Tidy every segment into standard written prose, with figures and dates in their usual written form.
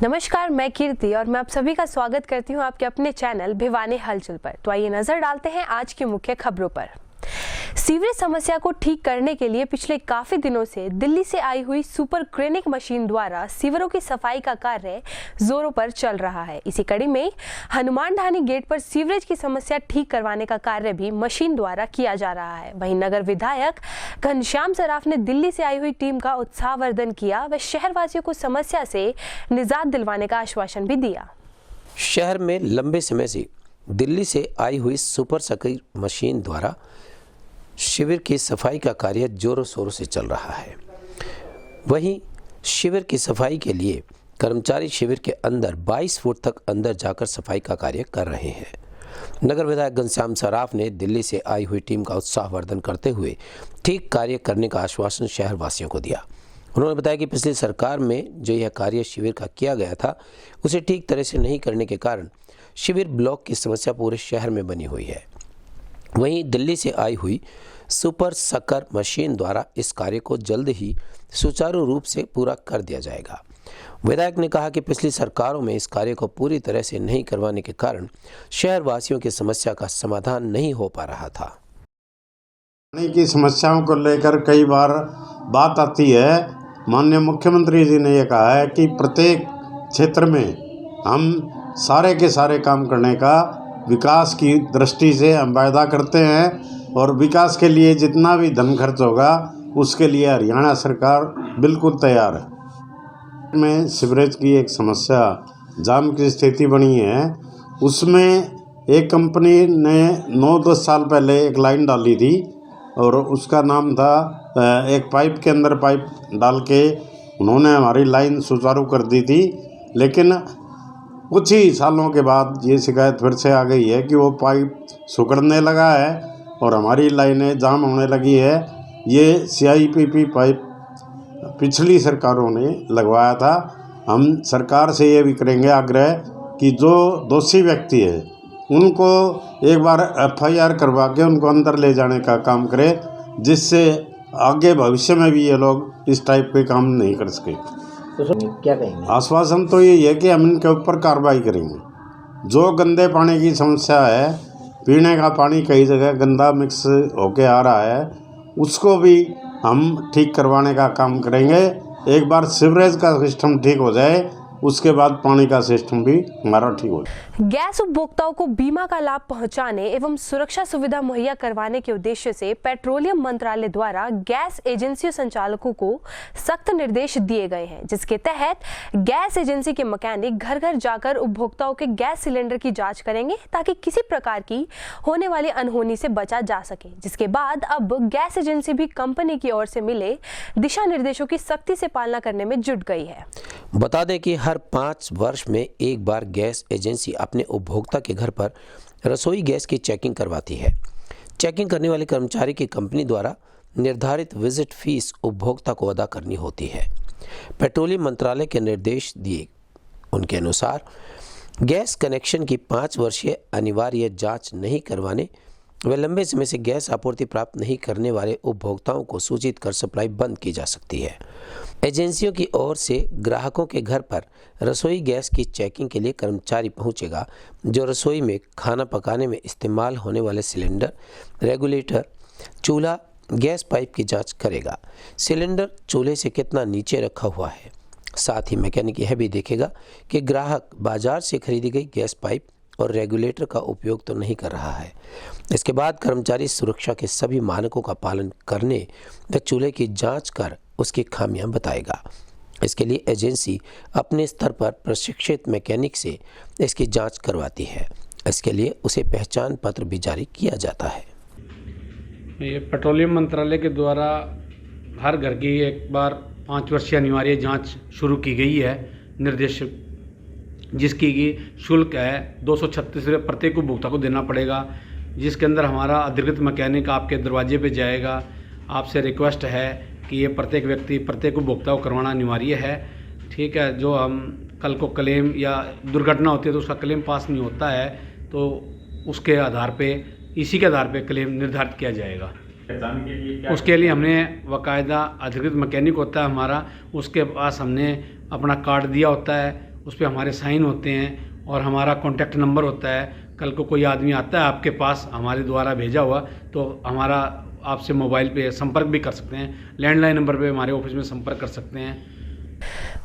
नमस्कार, मैं कीर्ति और मैं आप सभी का स्वागत करती हूं आपके अपने चैनल भिवानी हलचल पर। तो आइए नजर डालते हैं आज की मुख्य खबरों पर। सीवरेज समस्या को ठीक करने के लिए पिछले काफी दिनों से दिल्ली से आई हुई सुपर क्रेनिक मशीन द्वारा सीवरों की सफाई का कार्य जोरों पर चल रहा है। इसी कड़ी में हनुमान ढाणी गेट पर सीवरेज की समस्या ठीक करवाने का कार्य भी मशीन द्वारा किया जा रहा है। वहीं नगर विधायक घनश्याम सराफ ने दिल्ली से आई हुई टीम का उत्साहवर्धन किया व शहरवासियों को समस्या से निजात दिलवाने का आश्वासन भी दिया। शहर में लंबे समय से दिल्ली से आई हुई सुपर सकी मशीन द्वारा शिविर की सफाई का कार्य जोरों शोरों से चल रहा है। वहीं शिविर की सफाई के लिए कर्मचारी शिविर के अंदर 22 फुट तक अंदर जाकर सफाई का कार्य कर रहे हैं। नगर विधायक घनश्याम सराफ ने दिल्ली से आई हुई टीम का उत्साहवर्धन करते हुए ठीक कार्य करने का आश्वासन शहर वासियों को दिया। उन्होंने बताया कि पिछली सरकार में जो यह कार्य शिविर का किया गया था उसे ठीक तरह से नहीं करने के कारण शिविर ब्लॉक की समस्या पूरे शहर में बनी हुई है। वहीं दिल्ली से आई हुई सुपर सकर मशीन द्वारा इस कार्य को जल्द ही सुचारू रूप से पूरा कर दिया जाएगा। विधायक ने कहा कि पिछली सरकारों में इस कार्य को पूरी तरह से नहीं करवाने के कारण शहर वासियों की समस्या का समाधान नहीं हो पा रहा था। पानी की समस्याओं को लेकर कई बार बात आती है। माननीय मुख्यमंत्री जी ने यह कहा है कि प्रत्येक क्षेत्र में हम सारे के सारे काम करने का विकास की दृष्टि से हम वायदा करते हैं और विकास के लिए जितना भी धन खर्च होगा उसके लिए हरियाणा सरकार बिल्कुल तैयार है। में सीवरेज की एक समस्या जाम की स्थिति बनी है। उसमें एक कंपनी ने 9-10 साल पहले एक लाइन डाली थी और उसका नाम था एक पाइप के अंदर पाइप डाल के उन्होंने हमारी लाइन सुचारू कर दी थी। लेकिन कुछ ही सालों के बाद ये शिकायत फिर से आ गई है कि वो पाइप सिकुड़ने लगा है और हमारी लाइनें जाम होने लगी है। ये CIPP पाइप पिछली सरकारों ने लगवाया था। हम सरकार से ये भी करेंगे आग्रह कि जो दोषी व्यक्ति है उनको एक बार FIR करवा के उनको अंदर ले जाने का काम करे, जिससे आगे भविष्य में भी ये लोग इस टाइप के काम नहीं कर सके। तो क्या कहेंगे? आश्वासन तो यही है कि हम इनके ऊपर कार्रवाई करेंगे। जो गंदे पानी की समस्या है, पीने का पानी कई जगह गंदा मिक्स होके आ रहा है, उसको भी हम ठीक करवाने का काम करेंगे। एक बार सीवरेज का सिस्टम ठीक हो जाए उसके बाद पानी का सिस्टम भी हमारा ठीक हो जाए। गैस उपभोक्ताओं को बीमा का लाभ पहुंचाने एवं सुरक्षा सुविधा मुहैया करवाने के उद्देश्य से पेट्रोलियम मंत्रालय द्वारा गैस एजेंसी संचालकों को सख्त निर्देश दिए गए हैं, जिसके तहत गैस एजेंसी के मैकेनिक घर घर जाकर उपभोक्ताओं के गैस सिलेंडर की जांच करेंगे ताकि किसी प्रकार की होने वाली अनहोनी से बचा जा सके। जिसके बाद अब गैस एजेंसी भी कंपनी की ओर से मिले दिशा निर्देशों की सख्ती से पालना करने में जुट गई है। बता दें कि हर 5 वर्ष में एक बार गैस एजेंसी अपने उपभोक्ता के घर पर रसोई गैस की चेकिंग करवाती है। चेकिंग करने वाले कर्मचारी की कंपनी द्वारा निर्धारित विजिट फीस उपभोक्ता को अदा करनी होती है। पेट्रोलियम मंत्रालय के निर्देश दिए उनके अनुसार गैस कनेक्शन की 5 वर्षीय अनिवार्य जांच नहीं करवाने व लंबे समय से गैस आपूर्ति प्राप्त नहीं करने वाले उपभोक्ताओं को सूचित कर सप्लाई बंद की जा सकती है। एजेंसियों की ओर से ग्राहकों के घर पर रसोई गैस की चेकिंग के लिए कर्मचारी पहुंचेगा, जो रसोई में खाना पकाने में इस्तेमाल होने वाले सिलेंडर, रेगुलेटर, चूल्हा, गैस पाइप की जांच करेगा। सिलेंडर चूल्हे से कितना नीचे रखा हुआ है। साथ ही मैकेनिक यह भी देखेगा कि ग्राहक बाजार से खरीदी गई गैस पाइप और रेगुलेटर का उपयोग तो नहीं कर रहा है। इसके बाद कर्मचारी सुरक्षा के सभी मानकों का पालन करने व चूल्हे की जांच कर उसकी खामियां बताएगा। इसके लिए एजेंसी अपने स्तर पर प्रशिक्षित मैकेनिक से इसकी जांच करवाती है। इसके लिए उसे पहचान पत्र भी जारी किया जाता है। ये पेट्रोलियम मंत्रालय के द्वारा हर घर की एक बार 5 वर्षीय अनिवार्य जांच शुरू की गई है निर्देश, जिसकी की शुल्क है 236 रुपये प्रत्येक उपभोक्ता को देना पड़ेगा। जिसके अंदर हमारा अधिकृत मैकेनिक आपके दरवाजे पे जाएगा। आपसे रिक्वेस्ट है कि ये प्रत्येक व्यक्ति प्रत्येक उपभोक्ता को करवाना अनिवार्य है। ठीक है, जो हम कल को क्लेम या दुर्घटना होती है तो उसका क्लेम पास नहीं होता है तो उसके आधार पे, इसी के आधार पे क्लेम निर्धारित किया जाएगा। उसके लिए हमने बाकायदा अधिकृत मैकेनिक होता है हमारा, उसके पास हमने अपना कार्ड दिया होता है। उस पर हमारे साइन होते हैं और हमारा कॉन्टैक्ट नंबर होता है। कल को कोई आदमी आता है आपके पास हमारे द्वारा भेजा हुआ, तो हमारा आपसे मोबाइल पे संपर्क भी कर सकते हैं, लैंडलाइन नंबर पे हमारे ऑफिस में संपर्क कर सकते हैं।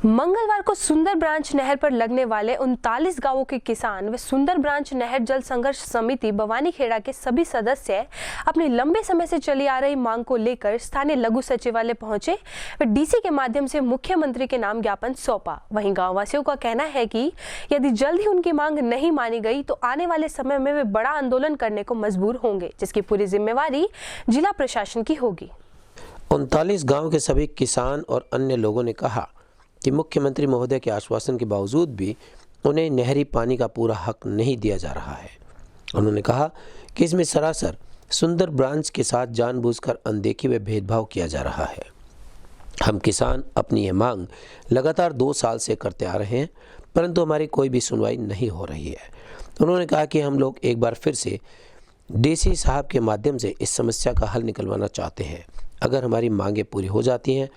मंगलवार को सुंदर ब्रांच नहर पर लगने वाले 39 गांवों के किसान व सुंदर ब्रांच नहर जल संघर्ष समिति बवानीखेड़ा के सभी सदस्य अपनी लंबे समय से चली आ रही मांग को लेकर स्थानीय लघु सचिवालय पहुंचे व डीसी के माध्यम से मुख्यमंत्री के नाम ज्ञापन सौंपा। वहीं गांववासियों का कहना है कि यदि जल्द ही उनकी मांग नहीं मानी गई तो आने वाले समय में वे बड़ा आंदोलन करने को मजबूर होंगे, जिसकी पूरी जिम्मेवारी जिला प्रशासन की होगी। 39 गांव के सभी किसान और अन्य लोगों ने कहा कि मुख्यमंत्री महोदय के आश्वासन के बावजूद भी उन्हें नहरी पानी का पूरा हक नहीं दिया जा रहा है। उन्होंने कहा कि इसमें सरासर सुंदर ब्रांच के साथ जानबूझकर अनदेखी व भेदभाव किया जा रहा है। हम किसान अपनी यह मांग लगातार 2 साल से करते आ रहे हैं, परंतु हमारी कोई भी सुनवाई नहीं हो रही है। उन्होंने कहा कि हम लोग एक बार फिर से डीसी साहब के माध्यम से इस समस्या का हल निकलवाना चाहते हैं। अगर हमारी मांगें पूरी हो जाती हैं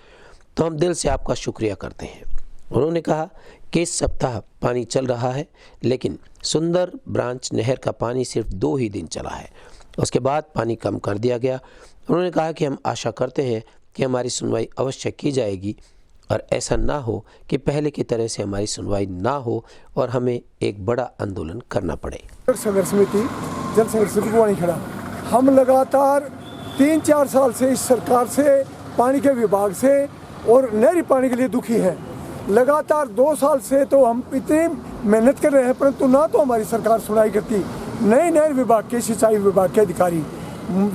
तो हम दिल से आपका शुक्रिया करते हैं। उन्होंने कहा कि इस सप्ताह पानी चल रहा है, लेकिन सुंदर ब्रांच नहर का पानी सिर्फ 2 ही दिन चला है, उसके बाद पानी कम कर दिया गया। उन्होंने कहा कि हम आशा करते हैं कि हमारी सुनवाई अवश्य की जाएगी और ऐसा ना हो कि पहले की तरह से हमारी सुनवाई ना हो और हमें एक बड़ा आंदोलन करना पड़े। संघर्ष समिति जल संघर्ष समिति बवानीखेड़ा, हम लगातार 3-4 साल से इस सरकार से, पानी के विभाग से और नहरी पानी के लिए दुखी है। लगातार 2 साल से तो हम इतनी मेहनत कर रहे हैं, परंतु ना तो हमारी सरकार सुनाई करती। नए नहर विभाग के, सिंचाई विभाग के अधिकारी,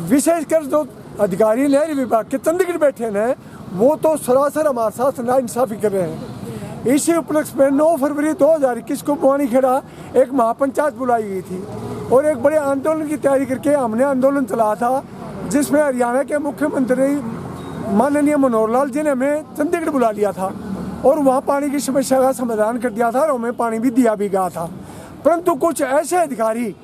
विशेषकर जो अधिकारी नहरी विभाग के चंडीगढ़ बैठे हैं, वो तो सरासर हमारे साथ नाइंसाफी कर रहे हैं। इसी उपलक्ष्य में 9 फरवरी 2021 को बवानीखेड़ा एक महापंचायत बुलाई गई थी और एक बड़े आंदोलन की तैयारी करके हमने आंदोलन चलाया था, जिसमें हरियाणा के मुख्यमंत्री माननीय मनोहर लाल जी ने हमें चंडीगढ़ बुला लिया था और वहाँ पानी की समस्या का समाधान कर दिया था और हमें पानी भी दिया भी गया था। परंतु कुछ ऐसे अधिकारी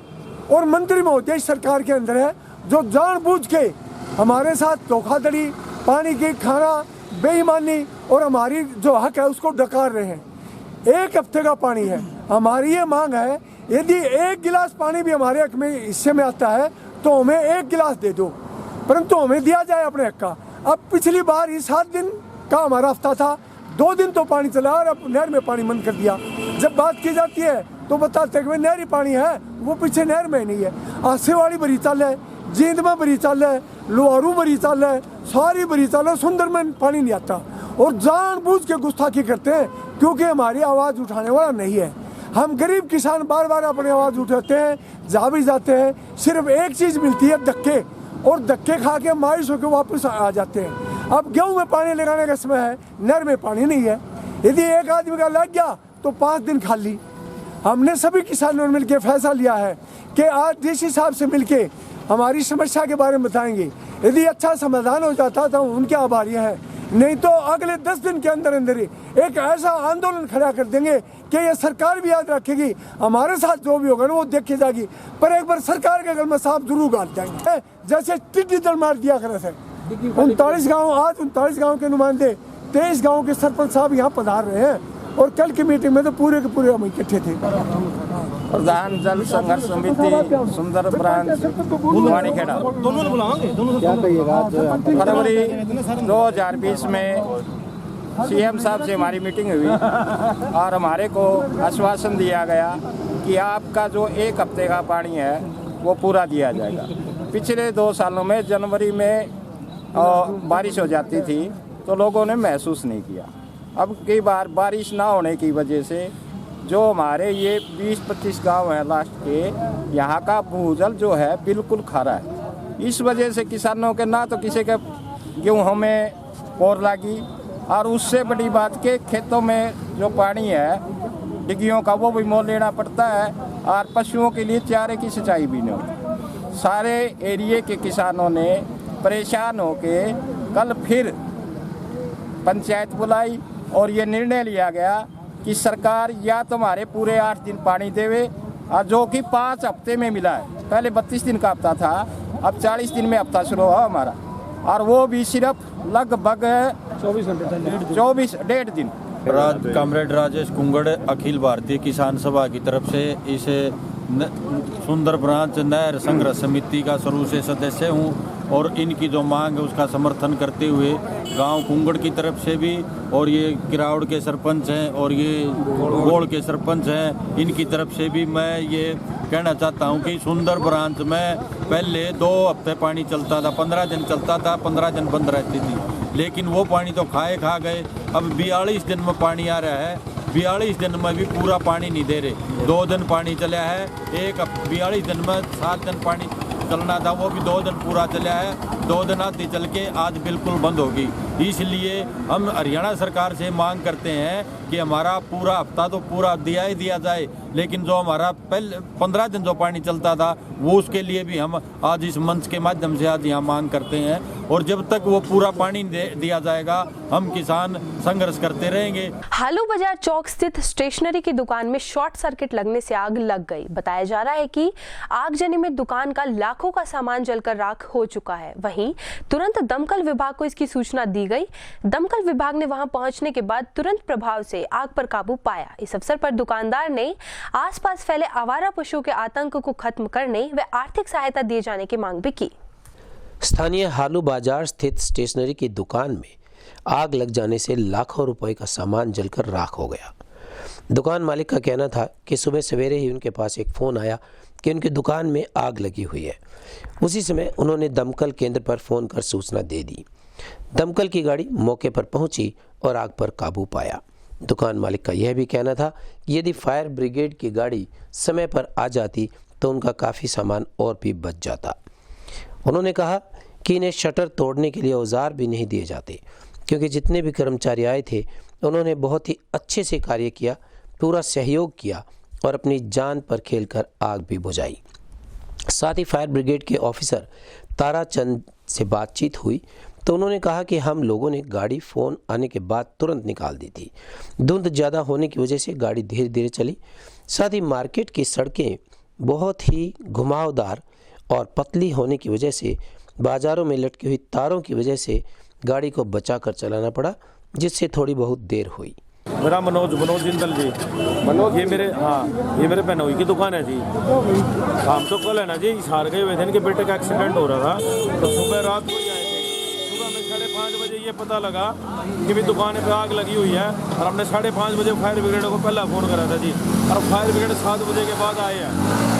और मंत्री महोदय सरकार के अंदर है जो जानबूझ के हमारे साथ धोखाधड़ी, पानी की खाना, बेईमानी और हमारी जो हक है उसको डकार रहे हैं। 1 हफ्ते का पानी है, हमारी ये मांग है यदि 1 गिलास पानी भी हमारे हक में हिस्से में आता है तो हमें 1 गिलास दे दो, परंतु हमें दिया जाए अपने हक का। अब पिछली बार ही 7 दिन का हमारा हफ्ता था, 2 दिन तो पानी चला और अब नहर में पानी बंद कर दिया। जब बात की जाती है तो बताते हैं कि नहरी पानी है, वो पीछे नहर में नहीं है। आसे वाली बड़ी चाल है, जींद में बड़ी चाल है, लोहारू बड़ी चाल है, सारी बड़ी चाल है, सुंदर में पानी नहीं आता और जानबूझ के गुस्ताखी करते हैं क्योंकि हमारी आवाज़ उठाने वाला नहीं है। हम गरीब किसान बार बार अपनी आवाज़ उठाते हैं, जा भी जाते हैं, सिर्फ एक चीज़ मिलती है, धक्के, और धक्के खा के मायूस होकर वापस आ जाते हैं। अब गेहूं में पानी लगाने का समय है, नहर में पानी नहीं है। यदि एक आदमी का लग गया तो 5 दिन खाली। हमने सभी किसानों ने मिलकर फैसला लिया है कि आज डीसी साहब से मिलके हमारी समस्या के बारे में बताएंगे। यदि अच्छा समाधान हो जाता तो उनके आभारी हैं, नहीं तो अगले 10 दिन के अंदर अंदर ही एक ऐसा आंदोलन खड़ा कर देंगे कि ये सरकार भी याद रखेगी, हमारे साथ जो भी होगा ना वो देखी जाएगी, पर एक बार सरकार के गल में सांप जरूर गाड़ जाएंगे, जैसे टिड्डी दल मार दिया करे थे। 39 गाँव, आज 39 गाँव के नुमाइंदे, 23 गाँव के सरपंच साहब यहाँ पधार रहे हैं और कल की मीटिंग में तो पूरे के पूरे हम इकट्ठे थे। प्रधान जल संघर्ष समिति सुंदर ब्रांच बवानीखेड़ा, क्या कहिएगा? फरवरी 2020 में सीएम साहब से हमारी मीटिंग हुई और हमारे को आश्वासन दिया गया कि आपका जो 1 हफ्ते का पानी है वो पूरा दिया जाएगा। पिछले 2 सालों में जनवरी में बारिश हो जाती थी तो लोगों ने महसूस नहीं किया। अब कई बार बारिश ना होने की वजह से जो हमारे ये 20-25 गांव हैं लास्ट के, यहाँ का भूजल जो है बिल्कुल खारा है। इस वजह से किसानों के ना तो किसी के गेहूँ में पोर लगी और उससे बड़ी बात के खेतों में जो पानी है डिग्गियों का वो भी मोल लेना पड़ता है और पशुओं के लिए चारे की सिंचाई भी नहीं होती। सारे एरिए के किसानों ने परेशान होके कल फिर पंचायत बुलाई और ये निर्णय लिया गया कि सरकार या तो हमारे पूरे 8 दिन पानी देवे और जो कि 5 हफ्ते में मिला है। पहले 32 दिन का हफ्ता था, अब 40 दिन में हफ्ता शुरू हुआ हमारा, और वो भी सिर्फ लगभग 24 1.5 दिन कॉमरेड राजेश कुंगड़ अखिल भारतीय किसान सभा की तरफ से इस सुंदर ब्रांच नहर संग्रह समिति का शुरू से सदस्य हूँ और इनकी जो मांग है उसका समर्थन करते हुए गांव कुंगड़ की तरफ से भी और ये किराउड़ के सरपंच हैं और ये गोड़ के सरपंच हैं, इनकी तरफ से भी मैं ये कहना चाहता हूँ कि सुंदर ब्रांच में पहले 2 हफ्ते पानी चलता था, 15 दिन चलता था, 15 दिन बंद रहती थी, लेकिन वो पानी तो खा गए। अब 42 दिन में पानी आ रहा है, 42 दिन में भी पूरा पानी नहीं दे रहे। 2 दिन पानी चला है, 42 दिन में 7 दिन पानी चलना था, वो भी 2 दिन पूरा चला है, 2 दिन आती चल के आज बिल्कुल बंद होगी। इसलिए हम हरियाणा सरकार से मांग करते हैं कि हमारा पूरा हफ्ता तो पूरा दिया ही दिया जाए, लेकिन जो हमारा पहले 15 दिन जो पानी चलता था वो उसके लिए भी हम आज इस मंच के माध्यम से आज यहाँ मांग करते हैं। और जब तक वो पूरा पानी दिया जाएगा हम किसान संघर्ष करते रहेंगे। हालू बाजार चौक स्थित स्टेशनरी की दुकान में शॉर्ट सर्किट लगने से आग लग गई। बताया जा रहा है कि आगजनी में दुकान का लाखों का सामान जलकर राख हो चुका है। वहीं तुरंत दमकल विभाग को इसकी सूचना दी गई। दमकल विभाग ने वहां पहुंचने के बाद तुरंत प्रभाव से आग पर काबू पाया। इस अवसर पर दुकानदार ने आसपास फैले आवारा पशुओं के आतंक को खत्म करने व आर्थिक सहायता दिए जाने की मांग भी की। स्थानीय हालू बाजार स्थित स्टेशनरी की दुकान में आग लग जाने से लाखों रुपए का सामान जलकर राख हो गया। दुकान मालिक का कहना था कि सुबह सवेरे ही उनके पास एक फ़ोन आया कि उनकी दुकान में आग लगी हुई है। उसी समय उन्होंने दमकल केंद्र पर फ़ोन कर सूचना दे दी। दमकल की गाड़ी मौके पर पहुंची और आग पर काबू पाया। दुकान मालिक का यह भी कहना था कि यदि फायर ब्रिगेड की गाड़ी समय पर आ जाती तो उनका काफ़ी सामान और भी बच जाता। उन्होंने कहा कि इन्हें शटर तोड़ने के लिए औजार भी नहीं दिए जाते, क्योंकि जितने भी कर्मचारी आए थे उन्होंने बहुत ही अच्छे से कार्य किया, पूरा सहयोग किया और अपनी जान पर खेलकर आग भी बुझाई। साथ ही फायर ब्रिगेड के ऑफिसर ताराचंद से बातचीत हुई तो उन्होंने कहा कि हम लोगों ने गाड़ी फ़ोन आने के बाद तुरंत निकाल दी थी। धुंध ज़्यादा होने की वजह से गाड़ी धीरे धीरे चली। साथ ही मार्केट की सड़कें बहुत ही घुमावदार और पतली होने की वजह से बाज़ारों में लटकी हुई तारों की वजह से गाड़ी को बचाकर चलाना पड़ा, जिससे थोड़ी बहुत देर हुई। मेरा मनोज जिंदल जी। ये मेरे बहनोई की दुकान है जी। हम तो कल है ना जी हार गए हुए थे, इनके बेटे का एक्सीडेंट हो रहा था तो सुबह रात को ही आए थे। सुबह में 5:30 बजे ये पता लगा कि भी दुकान पे आग लगी हुई है और हमने 5:30 बजे फायर ब्रिगेड को पहला फ़ोन करा था जी। और फायर ब्रिगेड 7 बजे के बाद आए हैं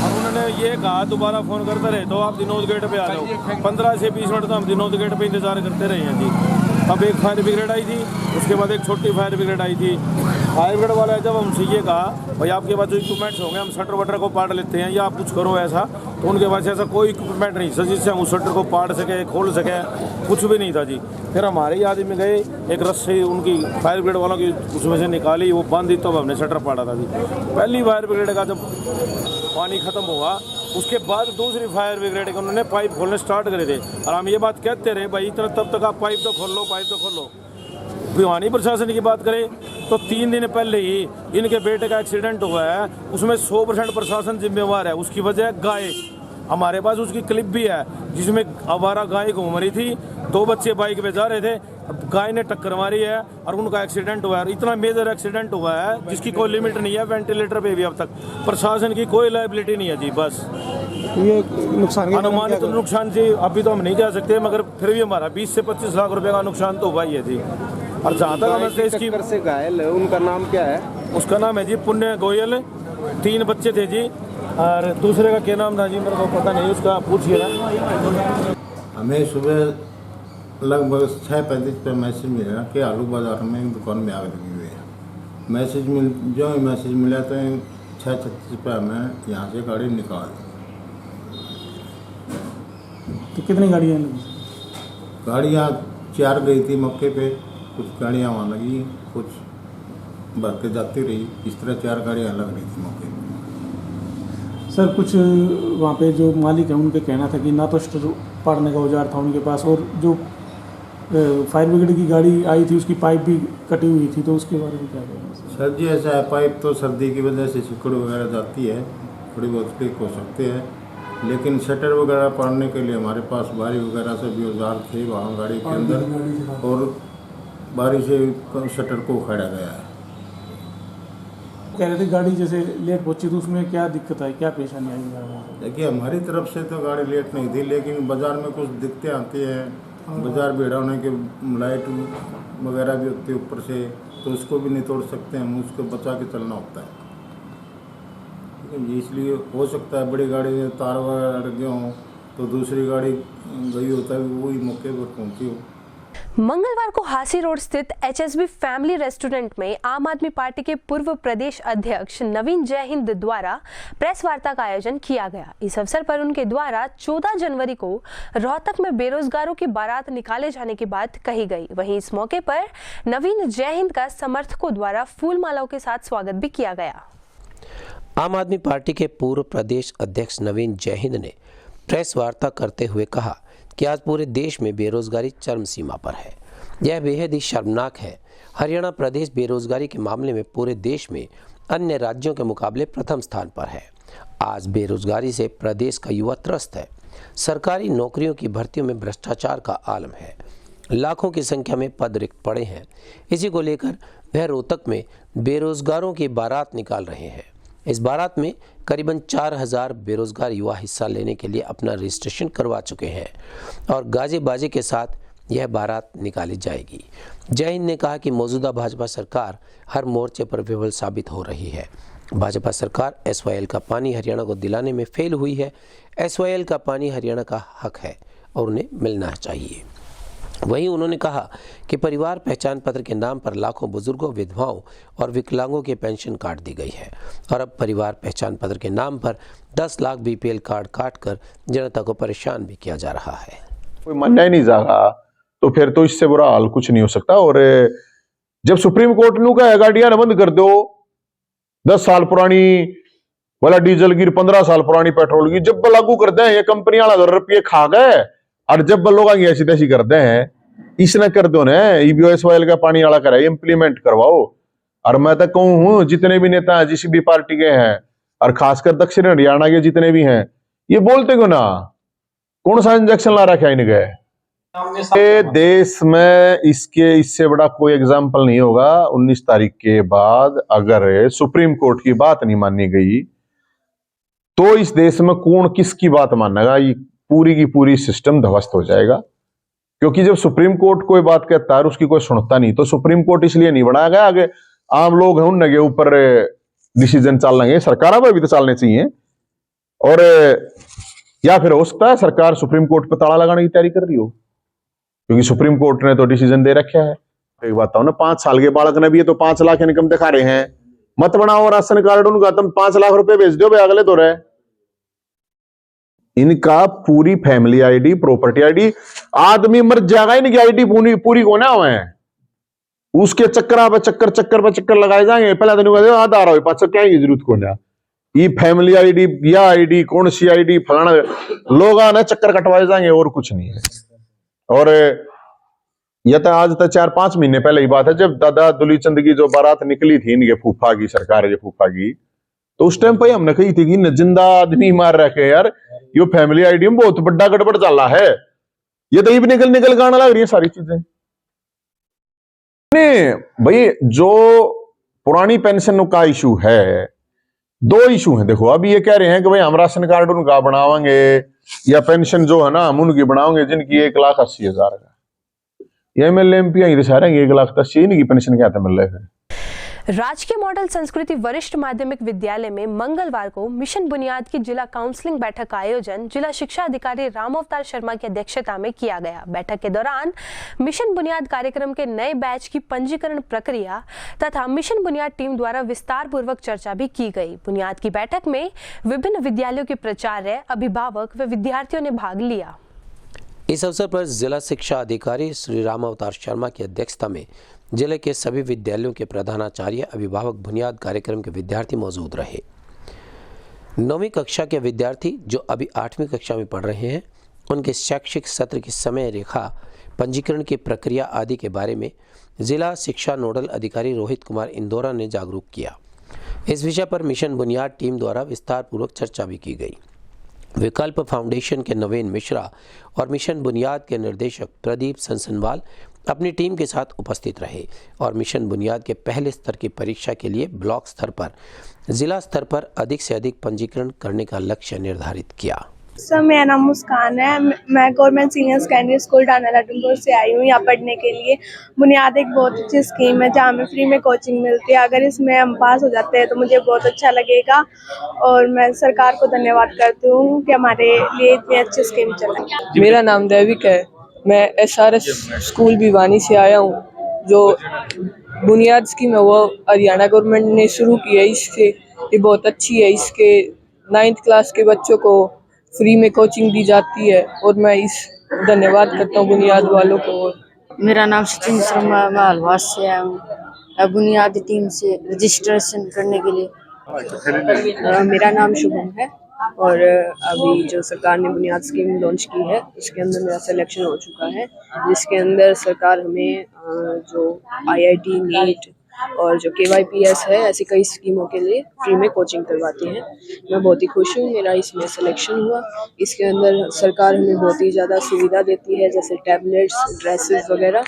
और उन्होंने ये कहा दोबारा फ़ोन करते रहे तो आप दिनोद गेट पे आ जाओ। 15 से 20 मिनट तो हम दिनोद गेट पे इंतज़ार करते रहे हैं जी। अब एक फायर ब्रिगेड आई थी, उसके बाद एक छोटी फायर ब्रिगेड आई थी। फायर ब्रिगेड वाला जब हमसे ये कहा भाई आपके पास जो इक्विपमेंट्स होंगे हम शटर वटर को पाड़ लेते हैं या आप कुछ करो ऐसा, तो उनके पास ऐसा कोई इक्विपमेंट नहीं था जिससे हम उस शटर को पाड़ सके, खोल सके, कुछ भी नहीं था जी। फिर हमारे ही आदमी गए, एक रस्सी उनकी फायर ब्रिगेड वालों की उसमें से निकाली, वो बांधी तो हमने शटर पाड़ा था जी। पहली फायर ब्रिगेड का जब पानी ख़त्म हुआ उसके बाद दूसरी फायर ब्रिगेड के उन्होंने पाइप खोलने स्टार्ट करे थे और हम ये बात कहते रहे भाई इतना तब तक आप पाइप तो खोल लो, पाइप तो खोल लो। भिवानी प्रशासन की बात करें तो 3 दिन पहले ही इनके बेटे का एक्सीडेंट हुआ है, उसमें 100% प्रशासन जिम्मेवार है। उसकी वजह गाय, हमारे पास उसकी क्लिप भी है जिसमें आवारा गाय घूम रही थी, 2 बच्चे बाइक पे जा रहे थे, गाय ने टक्कर मारी है और उनका एक्सीडेंट हुआ है। इतना मेजर एक्सीडेंट हुआ है जिसकी कोई लिमिट नहीं है, वेंटिलेटर पे भी अब तक प्रशासन की कोई लायबिलिटी नहीं है जी। बस ये नुकसान अनुमानित नुकसान जी अभी तो हम नहीं कह सकते, मगर फिर भी हमारा 20 से 25 लाख रुपए का नुकसान तो हुआ ही है जी। और जहाँ तक हमें इसकी से घायल उनका नाम क्या है? उसका नाम है जी पुण्य गोयल, 3 बच्चे थे जी और दूसरे का क्या नाम था जी मेरे को पता नहीं, उसका पूछिए ना। हमें सुबह लगभग 6:35 पर मैसेज मिला कि आलू बाजार में एक दुकान में आग लगी हुई है। जो मैसेज मिला तो 6:36 पर हमें यहाँ से गाड़ी निकाल। तो कितनी गाड़ियाँ? गाड़ियाँ 4 गई थी मौके पे, कुछ गाड़ियाँ वहाँ लगी, कुछ भर के जाती रही। इस तरह 4 गाड़ियाँ लग रही थी मौके पे। सर कुछ वहाँ पे जो मालिक है उनके कहना था कि ना तो शटर पाड़ने का औजार था उनके पास और जो फायर ब्रिगेड की गाड़ी आई थी उसकी पाइप भी कटी हुई थी, तो उसके बारे में क्या कहेंगे? सर जी ऐसा है, पाइप तो सर्दी की वजह से सिकुड़ वगैरह जाती है, थोड़ी बहुत लीक हो सकते हैं, लेकिन शटर वगैरह पाड़ने के लिए हमारे पास बारी वगैरह से भी औजार थे वहाँ गाड़ी के अंदर और बारी से शटर को उखाड़ा गया है। कह रहे थे गाड़ी जैसे लेट पहुंची तो उसमें क्या दिक्कत आई, क्या परेशानी आई? देखिए हमारी तरफ से तो गाड़ी लेट नहीं थी, लेकिन बाज़ार में कुछ दिक्कतें आती हैं। बाज़ार भीड़ होने के लाइट वगैरह भी होती है ऊपर से, तो उसको भी नहीं तोड़ सकते हम, उसको बचा के चलना होता है। इसलिए हो सकता है बड़ी गाड़ी में तार वगैरह अड़ गए हों तो दूसरी गाड़ी गई होता है वही मौके पर पहुंची हो। मंगलवार को हासी रोड स्थित HSB फैमिली रेस्टोरेंट में आम आदमी पार्टी के पूर्व प्रदेश अध्यक्ष नवीन जयहिंद द्वारा प्रेस वार्ता का आयोजन किया गया। इस अवसर पर उनके द्वारा 14 जनवरी को रोहतक में बेरोजगारों की बारात निकाले जाने की बात कही गई। वहीं इस मौके पर नवीन जयहिंद का समर्थकों द्वारा फूल मालाओं के साथ स्वागत भी किया गया। आम आदमी पार्टी के पूर्व प्रदेश अध्यक्ष नवीन जयहिंद ने प्रेस वार्ता करते हुए कहा कि आज पूरे देश में बेरोजगारी चरम सीमा पर है। यह बेहद ही शर्मनाक है। हरियाणा प्रदेश बेरोजगारी के मामले में पूरे देश में अन्य राज्यों के मुकाबले प्रथम स्थान पर है। आज बेरोजगारी से प्रदेश का युवा त्रस्त है। सरकारी नौकरियों की भर्तियों में भ्रष्टाचार का आलम है। लाखों की संख्या में पद रिक्त पड़े हैं। इसी को लेकर वह रोहतक में बेरोजगारों की बारात निकाल रहे हैं। इस बारात में करीबन 4000 बेरोजगार युवा हिस्सा लेने के लिए अपना रजिस्ट्रेशन करवा चुके हैं और गाजे बाजे के साथ यह बारात निकाली जाएगी। जयहिंद ने कहा कि मौजूदा भाजपा सरकार हर मोर्चे पर विफल साबित हो रही है। भाजपा सरकार SYL का पानी हरियाणा को दिलाने में फेल हुई है। SYL का पानी हरियाणा का हक है और उन्हें मिलना चाहिए। वहीं उन्होंने कहा कि परिवार पहचान पत्र के नाम पर लाखों बुजुर्गों, विधवाओं और विकलांगों के पेंशन काट दी गई है और अब परिवार पहचान पत्र के नाम पर 10 लाख BPL कार्ड काटकर जनता को परेशान भी किया जा रहा है। कोई मानना ही नहीं जाएगा तो फिर तो इससे बुरा हाल कुछ नहीं हो सकता। और जब सुप्रीम कोर्ट ने कहा गाड़ियां बंद कर दो, 10 साल पुरानी वाला डीजल की, 15 साल पुरानी पेट्रोल की, जब लागू करते हैं ये कंपनी वाला रुपये खा गए और जब लोग ऐसी तैसी करते हैं, इसने कर दो ना EBO-SYL का पानी वाला करे, इम्प्लीमेंट करवाओ। और मैं तो कहूं हूं जितने भी नेता हैं जिस भी पार्टी के हैं और खासकर दक्षिण हरियाणा के जितने भी हैं, ये बोलते क्यों ना कौन सा इंजेक्शन ला रखा है इनके देश में? इससे बड़ा कोई एग्जाम्पल नहीं होगा। 19 तारीख के बाद अगर सुप्रीम कोर्ट की बात नहीं मानी गई तो इस देश में कौन किसकी बात मानेगा? ये पूरी की पूरी सिस्टम ध्वस्त हो जाएगा। क्योंकि जब सुप्रीम कोर्ट कोई बात कहता है उसकी कोई सुनता नहीं, तो सुप्रीम कोर्ट इसलिए नहीं बनाया गया आगे आम लोग हैं उनके ऊपर डिसीजन चलेंगे, सरकार पर भी तो चलने चाहिए। और या फिर हो सकता है सरकार सुप्रीम कोर्ट पर ताला लगाने की तैयारी कर रही हो, क्योंकि सुप्रीम कोर्ट ने तो डिसीजन दे रखा है। एक बात ना, 5 साल के बालक ने भी ये तो 5 लाख इनकम दिखा रहे हैं, मत बनाओ राशन कार्ड उनका, तुम 5 लाख रुपए भेज दो भाई अगले दौरे। इनका पूरी फैमिली आईडी, प्रॉपर्टी आईडी, आदमी मर जाएगा इनकी आईडी पूरी को ना हुए, उसके चक्कर पे चक्कर लगाए जाएंगे। पहले दिन आधार हो पास क्या की जरूरत को ना, ये फैमिली आईडी या आईडी कौन सी आईडी फलाना लोग आना चक्कर कटवाए जाएंगे और कुछ नहीं है। और यह तो आज तक 4-5 महीने पहले ही बात है जब दादा दुलीचंद की जो बारात निकली थी इनके फूफा की, सरकार के फूफा की, तो उस टाइम पे हमने कही थी कि जिंदा आदमी मार रखे यार, यो फैमिली आईडी में बहुत बड़ा गड़बड़ चल रहा है। ये तो निकल गाना लग रही है सारी चीजें। नहीं भाई, जो पुरानी पेंशन का इशू है, 2 इशू है। देखो अभी ये कह रहे हैं कि भाई हम राशन कार्ड उनका बनावांगे या पेंशन जो है ना हम उनकी बनाओगे जिनकी 1,80,000 का, ये MLA MP आई सारे 1,80,000 इनकी पेंशन क्या था मिल रहा है। राजकीय मॉडल संस्कृति वरिष्ठ माध्यमिक विद्यालय में मंगलवार को मिशन बुनियाद की जिला काउंसलिंग बैठक का आयोजन जिला शिक्षा अधिकारी रामअवतार शर्मा की अध्यक्षता में किया गया। बैठक के दौरान मिशन बुनियाद कार्यक्रम के नए बैच की पंजीकरण प्रक्रिया तथा मिशन बुनियाद टीम द्वारा विस्तार पूर्वक चर्चा भी की गई। बुनियाद की बैठक में विभिन्न विद्यालयों के प्राचार्य, अभिभावक व विद्यार्थियों ने भाग लिया। इस अवसर पर जिला शिक्षा अधिकारी श्री रामअवतार शर्मा की अध्यक्षता में जिले के सभी विद्यालयों के प्रधानाचार्य, अभिभावक, बुनियाद कार्यक्रम के विद्यार्थी मौजूद रहे। 9वीं कक्षा के विद्यार्थी जो अभी 8वीं कक्षा में पढ़ रहे हैं, उनके शैक्षिक सत्र की समय रेखा, पंजीकरण की प्रक्रिया आदि के बारे में जिला शिक्षा नोडल अधिकारी रोहित कुमार इंदौरा ने जागरूक किया। इस विषय पर मिशन बुनियाद टीम द्वारा विस्तार पूर्वक चर्चा भी की गई। विकल्प फाउंडेशन के नवीन मिश्रा और मिशन बुनियाद के निर्देशक प्रदीप संसनवाल अपनी टीम के साथ उपस्थित रहे और मिशन बुनियाद के पहले स्तर की परीक्षा के लिए ब्लॉक स्तर पर, जिला स्तर पर अधिक से अधिक पंजीकरण करने का लक्ष्य निर्धारित किया। सर, मेरा नाम मुस्कान है। मैं government senior secondary school Dana Latanpur से आई हूँ यहाँ पढ़ने के लिए। बुनियाद एक बहुत अच्छी स्कीम है जहाँ हमें फ्री में कोचिंग मिलती है। अगर इसमें हम पास हो जाते हैं तो मुझे बहुत अच्छा लगेगा और मैं सरकार को धन्यवाद करती हूँ कि हमारे लिए इतनी अच्छी स्कीम चलाई। मेरा नाम देविक है। मैं SRS स्कूल भिवानी से आया हूँ। जो बुनियाद स्कीम है वो हरियाणा गवर्नमेंट ने शुरू की है। इससे ये बहुत अच्छी है। इसके 9th क्लास के बच्चों को फ्री में कोचिंग दी जाती है और मैं इस धन्यवाद करता हूँ बुनियाद वालों को। मेरा नाम सचिन शर्मा, मैं हलवास से आया हूँ बुनियाद टीम से रजिस्ट्रेशन करने के लिए। मेरा नाम शुभम है और अभी जो सरकार ने बुनियाद स्कीम लॉन्च की है उसके अंदर मेरा सिलेक्शन हो चुका है, जिसके अंदर सरकार हमें जो IIT, नीट और जो KYPS है, ऐसी कई स्कीमों के लिए फ्री में कोचिंग करवाती हैं। मैं बहुत ही खुश हूँ, मेरा इसमें सिलेक्शन हुआ। इसके अंदर सरकार हमें बहुत ही ज़्यादा सुविधा देती है, जैसे टैबलेट्स, ड्रेसेस वगैरह,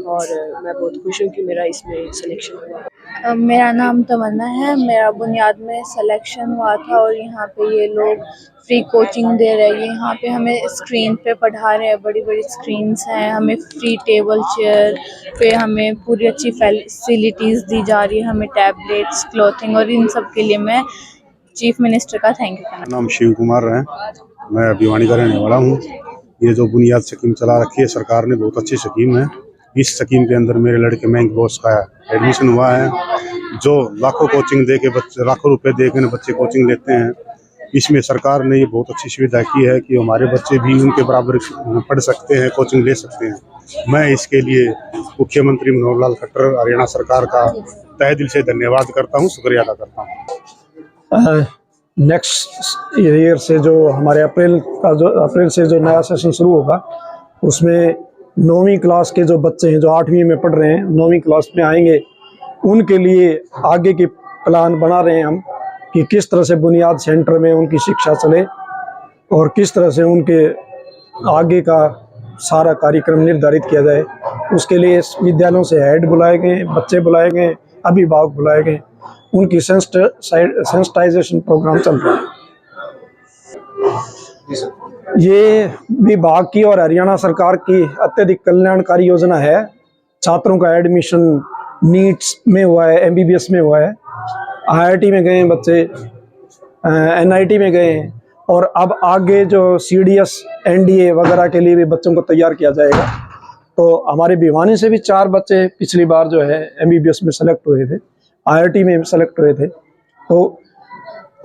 और मैं बहुत खुश हूँ कि मेरा इसमें सिलेक्शन हुआ। मेरा नाम तमन्ना है। मेरा बुनियाद में सिलेक्शन हुआ था और यहाँ पे ये लोग फ्री कोचिंग दे रहे हैं। यहाँ पे हमें स्क्रीन पे पढ़ा रहे हैं, बड़ी बड़ी स्क्रीन्स हैं, हमें फ्री टेबल चेयर पे हमें पूरी अच्छी फैसिलिटीज़ दी जा रही है, हमें टैबलेट्स, क्लॉथिंग, और इन सब के लिए मैं चीफ मिनिस्टर का थैंक यू करना। नाम शिव कुमार है, मैं भिवानी का रहने वाला हूँ। ये जो बुनियाद स्कीम चला रखी है सरकार ने, बहुत अच्छी स्कीम है। इस स्कीम के अंदर मेरे लड़के बैंक बॉस का एडमिशन हुआ है, जो लाखों कोचिंग दे के बच्चे, लाखों रुपए दे के बच्चे कोचिंग लेते हैं। इसमें सरकार ने ये बहुत अच्छी सुविधा की है कि हमारे बच्चे भी उनके बराबर पढ़ सकते हैं, कोचिंग ले सकते हैं। मैं इसके लिए मुख्यमंत्री मनोहर लाल खट्टर, हरियाणा सरकार का तहे दिल से धन्यवाद करता हूँ, शुक्रिया अदा करता हूँ। नेक्स्ट ईयर से जो हमारे अप्रैल से जो नया सेशन शुरू होगा, उसमें 9वीं क्लास के जो बच्चे हैं, जो 8वीं में पढ़ रहे हैं, 9वीं क्लास में आएंगे, उनके लिए आगे की प्लान बना रहे हैं हम कि किस तरह से बुनियाद सेंटर में उनकी शिक्षा चले और किस तरह से उनके आगे का सारा कार्यक्रम निर्धारित किया जाए। उसके लिए विद्यालयों से हेड बुलाए गए, बच्चे बुलाए गए, अभिभावक बुलाए गए, उनकी सेंसिटाइजेशन प्रोग्राम चल रहा है। ये विभाग की और हरियाणा सरकार की अत्यधिक कल्याणकारी योजना है। छात्रों का एडमिशन नीट्स में हुआ है, MBBS में हुआ है, IIT में गए हैं बच्चे, NIT में गए हैं, और अब आगे जो CDS, NDA वगैरह के लिए भी बच्चों को तैयार किया जाएगा। तो हमारे भिवानी से भी 4 बच्चे पिछली बार जो है MBBS में सेलेक्ट हुए थे, IIT में सेलेक्ट हुए थे। तो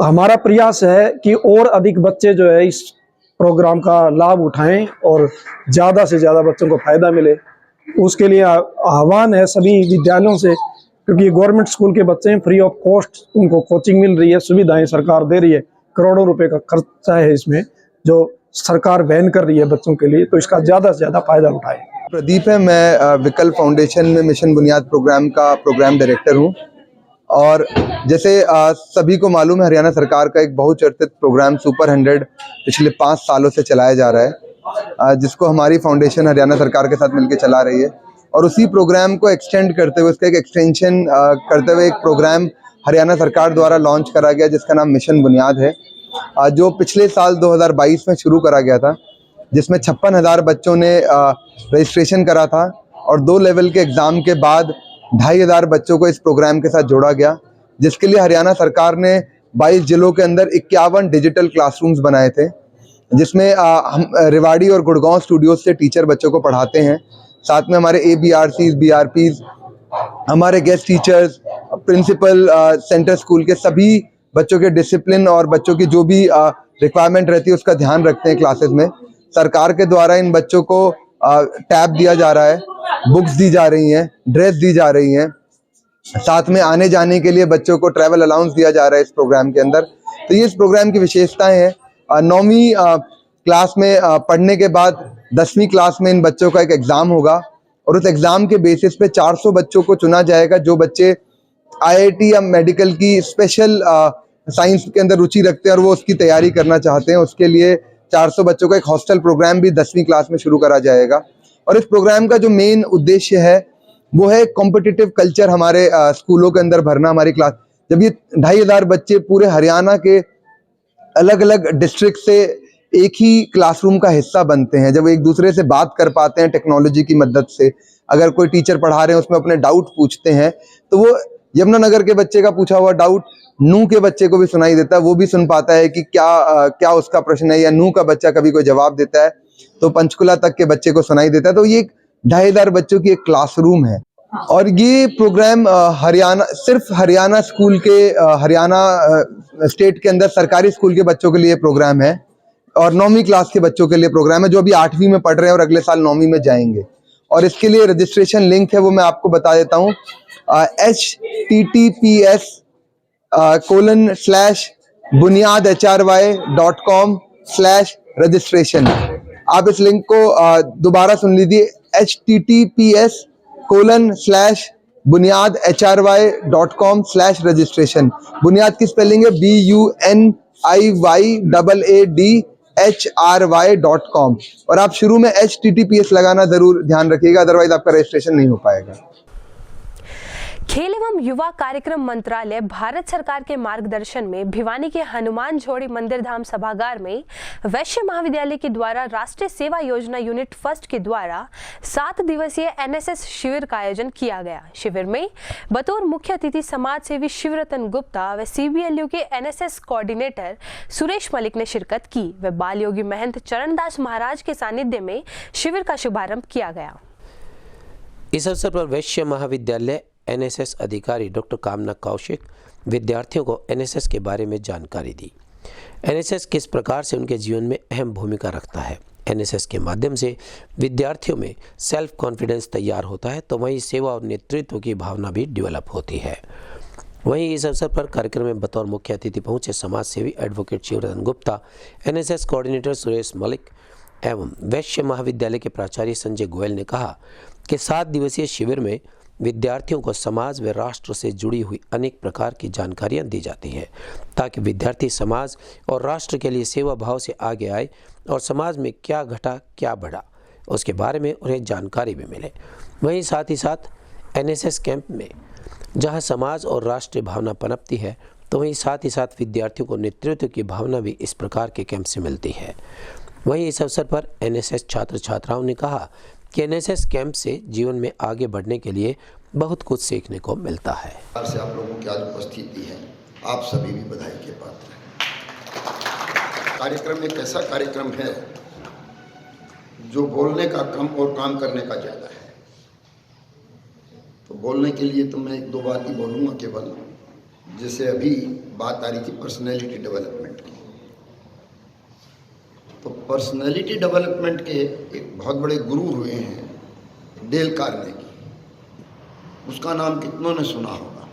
हमारा प्रयास है कि और अधिक बच्चे जो है इस प्रोग्राम का लाभ उठाएं और ज़्यादा से ज़्यादा बच्चों को फ़ायदा मिले। उसके लिए आह्वान है सभी विद्यालयों से, क्योंकि गवर्नमेंट स्कूल के बच्चे हैं, फ्री ऑफ कॉस्ट उनको कोचिंग मिल रही है, सुविधाएं सरकार दे रही है, करोड़ों रुपए का खर्चा है इसमें जो सरकार बैन कर रही है बच्चों के लिए, तो इसका ज़्यादा से ज़्यादा फ़ायदा उठाएं। प्रदीप है, मैं विकल्प फाउंडेशन में मिशन बुनियाद प्रोग्राम का प्रोग्राम डायरेक्टर हूँ। और जैसे सभी को मालूम है, हरियाणा सरकार का एक बहुचर्चित प्रोग्राम सुपर 100 पिछले 5 सालों से चलाया जा रहा है, जिसको हमारी फाउंडेशन हरियाणा सरकार के साथ मिलकर चला रही है। और उसी प्रोग्राम को एक्सटेंड करते हुए, उसका एक एक्सटेंशन करते हुए एक प्रोग्राम हरियाणा सरकार द्वारा लॉन्च करा गया जिसका नाम मिशन बुनियाद है, जो पिछले साल 2022 में शुरू करा गया था, जिसमें 56,000 बच्चों ने रजिस्ट्रेशन करा था और 2 लेवल के एग्ज़ाम के बाद 2,500 बच्चों को इस प्रोग्राम के साथ जोड़ा गया, जिसके लिए हरियाणा सरकार ने 22 जिलों के अंदर 51 डिजिटल क्लासरूम्स बनाए थे, जिसमें हम रेवाड़ी और गुड़गांव स्टूडियोज से टीचर बच्चों को पढ़ाते हैं। साथ में हमारे ABRCs, BRPs, हमारे guest teachers, principal, center school के सभी बच्चों के डिसिप्लिन और बच्चों की जो भी रिक्वायरमेंट रहती है उसका ध्यान रखते हैं क्लासेस में। सरकार के द्वारा इन बच्चों को टैब दिया जा रहा है, बुक्स दी जा रही हैं, ड्रेस दी जा रही हैं, साथ में आने जाने के लिए बच्चों को ट्रैवल अलाउंस दिया जा रहा है इस प्रोग्राम के अंदर। तो ये इस प्रोग्राम की विशेषताएं हैं। 9वीं क्लास में पढ़ने के बाद 10वीं क्लास में इन बच्चों का एक एग्ज़ाम होगा और उस एग्ज़ाम के बेसिस पे 400 बच्चों को चुना जाएगा जो बच्चे IIT या मेडिकल की स्पेशल साइंस के अंदर रुचि रखते हैं और वो उसकी तैयारी करना चाहते हैं। उसके लिए 400 बच्चों का एक हॉस्टल प्रोग्राम भी 10वीं क्लास में शुरू करा जाएगा। और इस प्रोग्राम का जो मेन उद्देश्य है वो है कॉम्पिटिटिव कल्चर हमारे स्कूलों के अंदर भरना। हमारी क्लास जब ये 2500 बच्चे पूरे हरियाणा के अलग अलग डिस्ट्रिक्ट से एक ही क्लासरूम का हिस्सा बनते हैं, जब एक दूसरे से बात कर पाते हैं टेक्नोलॉजी की मदद से, अगर कोई टीचर पढ़ा रहे हैं उसमें अपने डाउट पूछते हैं तो वो यमुनानगर के बच्चे का पूछा हुआ डाउट नूह के बच्चे को भी सुनाई देता है, वो भी सुन पाता है कि क्या उसका प्रश्न है, या नूह का बच्चा कभी कोई जवाब देता है तो पंचकुला तक के बच्चे को सुनाई देता है। तो ये 2500 बच्चों की एक क्लासरूम है और ये प्रोग्राम हरियाणा, सिर्फ हरियाणा स्कूल के, हरियाणा स्टेट के अंदर सरकारी स्कूल के बच्चों के लिए प्रोग्राम है और 9वीं क्लास के बच्चों के लिए प्रोग्राम है जो अभी 8वीं में पढ़ रहे हैं और अगले साल 9वीं में जाएंगे। और इसके लिए रजिस्ट्रेशन लिंक है वो मैं आपको बता देता हूँ, https:/bunyadhry.com/registration। आप इस लिंक को दोबारा सुन लीजिए, https:/bunyadhry.com/registration। बुनियाद की स्पेलिंग है BUNIYADHRY.com और आप शुरू में https लगाना जरूर ध्यान रखिएगा, अदरवाइज आपका रजिस्ट्रेशन नहीं हो पाएगा। खेल एवं युवा कार्यक्रम मंत्रालय भारत सरकार के मार्गदर्शन में भिवानी के हनुमान झोड़ी मंदिर धाम सभागार में वैश्य महाविद्यालय के द्वारा राष्ट्रीय सेवा योजना यूनिट फर्स्ट के द्वारा 7 दिवसीय एनएसएस शिविर का आयोजन किया गया। शिविर में बतौर मुख्य अतिथि समाज सेवी शिवरतन गुप्ता व सीबीएलयू के एनएसएस कोऑर्डिनेटर सुरेश मलिक ने शिरकत की व बाल योगी महंत चरणदास महाराज के सानिध्य में शिविर का शुभारंभ किया गया। इस अवसर पर वैश्य महाविद्यालय एनएसएस अधिकारी डॉक्टर कामना कौशिक विद्यार्थियों को एनएसएस के बारे में जानकारी दी। एनएसएस किस प्रकार से उनके जीवन में अहम भूमिका रखता है। एनएसएस के माध्यम से विद्यार्थियों में सेल्फ कॉन्फिडेंस तैयार होता है तो वहीं सेवा और नेतृत्व की भावना भी डेवलप होती है। वहीं इस अवसर पर कार्यक्रम में बतौर मुख्य अतिथि पहुंचे समाज सेवी advocate Shivratan Gupta, NSS coordinator Suresh Malik एवं वैश्य महाविद्यालय के प्राचार्य संजय गोयल ने कहा कि 7 दिवसीय शिविर में विद्यार्थियों को समाज व राष्ट्र से जुड़ी हुई अनेक प्रकार की जानकारियां दी जाती हैं ताकि विद्यार्थी समाज और राष्ट्र के लिए सेवा भाव से आगे आए और समाज में क्या घटा क्या बढ़ा उसके बारे में उन्हें जानकारी भी मिले। वहीं साथ ही साथ एनएसएस कैंप में जहां समाज और राष्ट्रीय भावना पनपती है तो वहीं साथ ही साथ विद्यार्थियों को नेतृत्व की भावना भी इस प्रकार के कैंप से मिलती है। वहीं इस अवसर पर एनएसएस छात्र छात्राओं ने कहा कि एनएसएस कैंप से जीवन में आगे बढ़ने के लिए बहुत कुछ सीखने को मिलता है। से आप लोगों की आज उपस्थिति है, आप सभी भी बधाई के पात्र हैं। कार्यक्रम एक ऐसा कार्यक्रम है जो बोलने का कम और काम करने का ज़्यादा है। तो बोलने के लिए तो मैं 1-2 बात ही बोलूँगा केवल, जैसे अभी बात आ रही थी पर्सनैलिटी डेवलपमेंट की। तो पर्सनैलिटी डेवलपमेंट के एक बहुत बड़े गुरु हुए हैं डेल कार्नेगी। उसका नाम कितनों ने सुना होगा,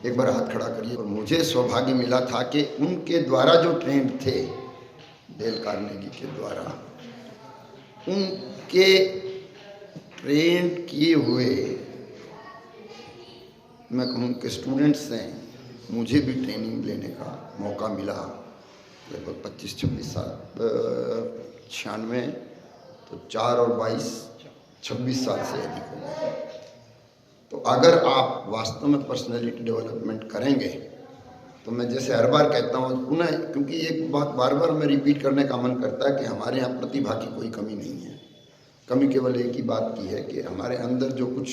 एक बार हाथ खड़ा करिए। और मुझे सौभाग्य मिला था कि उनके द्वारा जो ट्रेंड थे डेल कार्नेगी के द्वारा, उनके ट्रेंड किए हुए मैं कहूँ कि स्टूडेंट्स से मुझे भी ट्रेनिंग लेने का मौका मिला। लगभग 25-26 साल 96 तो 4 और 22 26 साल से अधिक हो गए। तो अगर आप वास्तव में पर्सनैलिटी डेवलपमेंट करेंगे तो मैं जैसे हर बार कहता हूँ पुनः, क्योंकि एक बात बार बार मैं रिपीट करने का मन करता है कि हमारे यहाँ प्रतिभा की कोई कमी नहीं है। कमी केवल एक ही बात की है कि हमारे अंदर जो कुछ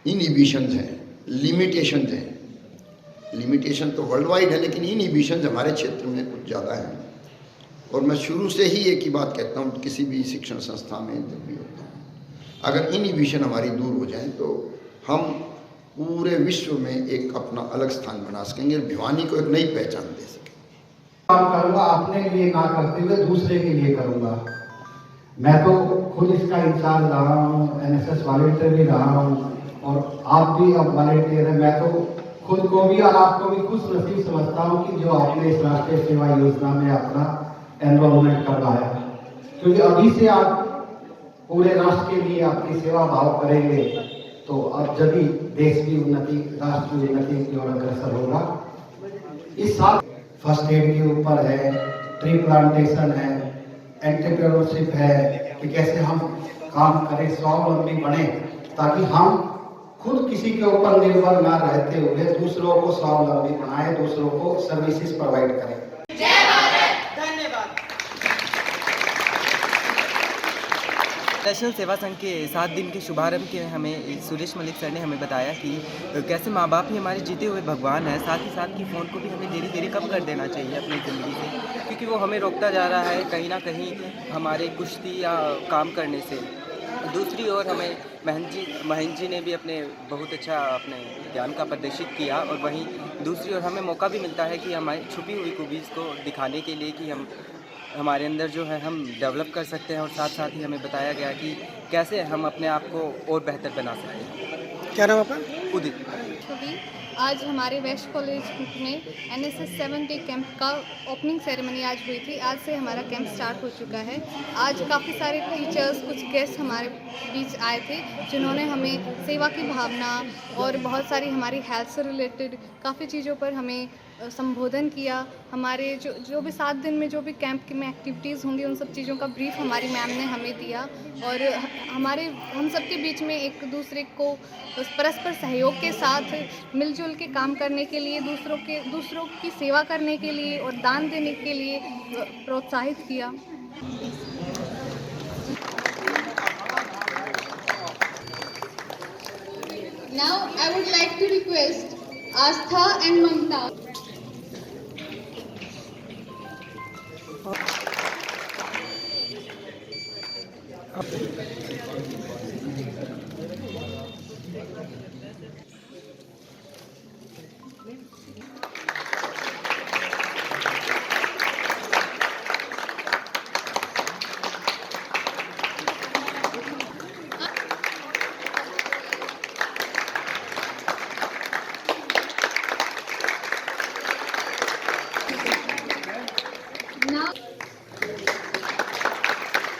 इनहिबिशंस हैं, लिमिटेशंस हैं। लिमिटेशन तो वर्ल्ड वाइड है लेकिन इनहिबिशंस हमारे क्षेत्र में कुछ ज़्यादा हैं। और मैं शुरू से ही एक ही बात कहता हूँ, किसी भी शिक्षण संस्था में जब भी होता हूँ, अगर इनहिबिशन हमारी दूर हो जाए तो हम पूरे विश्व में एक अपना अलग स्थान बना सकेंगे, भिवानी को एक नई पहचान दे सकेंगे। काम करूँगा अपने लिए ना करते हुए दूसरे के लिए करूँगा। मैं तो खुद इसका इंचार्ज रहा हूँ, एनएसएस वॉलंटियर भी रहा हूँ और आप भी अब वॉलंटियर हैं। मैं तो खुद को भी और आपको भी खुश नसीब समझता हूँ कि जो आपने इस राष्ट्रीय सेवा योजना में अपना एनरोलमेंट करवाया, क्योंकि अभी से आप पूरे राष्ट्र के लिए अपनी सेवा भाव करेंगे तो अब जब भी देश की उन्नति, राष्ट्र की उन्नति की ओर अग्रसर होगा। इस साल फर्स्ट एड के ऊपर है, ट्री प्लांटेशन है, एंटरप्रेन्योरशिप है, कि कैसे हम काम करें, स्वावलंबी बने, ताकि हम खुद किसी के ऊपर निर्भर ना रहते हुए दूसरों को स्वावलंबी बनाए, दूसरों को सर्विसेज प्रोवाइड करें। नेशनल सेवा संघ के 7 दिन के शुभारंभ के हमें सुरेश मलिक सर ने हमें बताया कि कैसे माँ बाप ही हमारे जीते हुए भगवान है, साथ ही साथ कि फ़ोन को भी हमें धीरे धीरे कम कर देना चाहिए अपनी ज़िंदगी से, क्योंकि वो हमें रोकता जा रहा है कहीं ना कहीं हमारे कुश्ती या काम करने से। दूसरी ओर हमें महंत जी ने भी अपने बहुत अच्छा अपने ज्ञान का प्रदर्शित किया, और वहीं दूसरी ओर हमें मौका भी मिलता है कि हमारी छुपी हुई खूबीज़ को दिखाने के लिए कि हमारे अंदर जो है हम डेवलप कर सकते हैं, और साथ साथ ही हमें बताया गया कि कैसे हम अपने आप को और बेहतर बना सकते हैं। क्या नाम आपका? उदित। आज हमारे वेस्ट कॉलेज में NSS 7 डे कैंप का ओपनिंग सेरेमनी आज हुई थी। आज से हमारा कैंप स्टार्ट हो चुका है। आज काफ़ी सारे टीचर्स, कुछ गेस्ट हमारे बीच आए थे, जिन्होंने हमें सेवा की भावना और बहुत सारी हमारी हेल्थ से रिलेटेड काफ़ी चीज़ों पर हमें संबोधन किया। हमारे जो भी 7 दिन में जो भी कैंप में एक्टिविटीज़ होंगी, उन सब चीज़ों का ब्रीफ हमारी मैम ने हमें दिया, और हम सब के बीच में एक दूसरे को परस्पर सहयोग के साथ मिलजुल के काम करने के लिए, दूसरों की सेवा करने के लिए और दान देने के लिए प्रोत्साहित किया। Now I would like to request Astha and Mamta.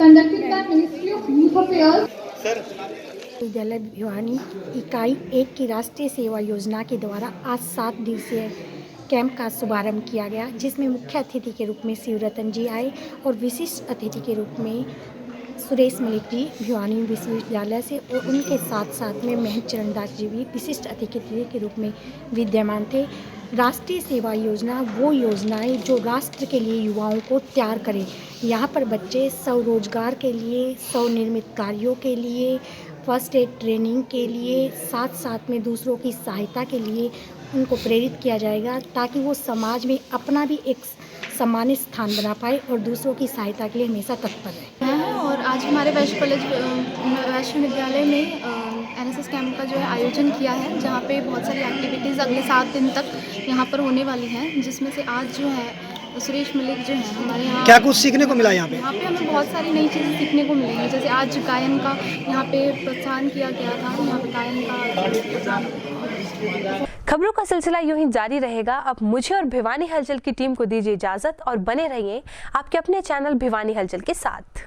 Conducted by Ministry of Youth Affairs. विद्यालय भिवानी इकाई 1 की राष्ट्रीय सेवा योजना के द्वारा आज 7 दिवसीय कैंप का शुभारंभ किया गया, जिसमें मुख्य अतिथि के रूप में शिवरतन जी आए और विशिष्ट अतिथि के रूप में सुरेश मलिक जी भिवानी विश्वविद्यालय से, और उनके साथ साथ में महंत चरणदास जी भी विशिष्ट अतिथि के रूप में विद्यमान थे। राष्ट्रीय सेवा योजना वो योजनाएं जो राष्ट्र के लिए युवाओं को तैयार करें। यहाँ पर बच्चे स्वरोजगार के लिए, स्वनिर्मित कार्यों के लिए, फर्स्ट एड ट्रेनिंग के लिए, साथ साथ में दूसरों की सहायता के लिए उनको प्रेरित किया जाएगा, ताकि वो समाज में अपना भी एक सम्मानित स्थान बना पाए और दूसरों की सहायता के लिए हमेशा तत्पर रहे। और आज हमारे वेस्ट कॉलेज वैष्णो विद्यालय में NSS कैंप का जो है आयोजन किया है, जहाँ पे बहुत सारी एक्टिविटीज़ अगले 7 दिन तक यहाँ पर होने वाली हैं, जिसमें से आज जो है सुरेश मलिक जो है हमारे यहाँ क्या कुछ सीखने को मिला यहाँ पे? यहाँ पे हमें बहुत सारी नई चीज़ें सीखने को मिलेंगी। जैसे आज गायन का यहाँ पे प्रोत्साहन किया गया था, यहाँ पे गायन का। खबरों का सिलसिला यूं ही जारी रहेगा। अब मुझे और भिवानी हलचल की टीम को दीजिए इजाजत और बने रहिए आपके अपने चैनल भिवानी हलचल के साथ।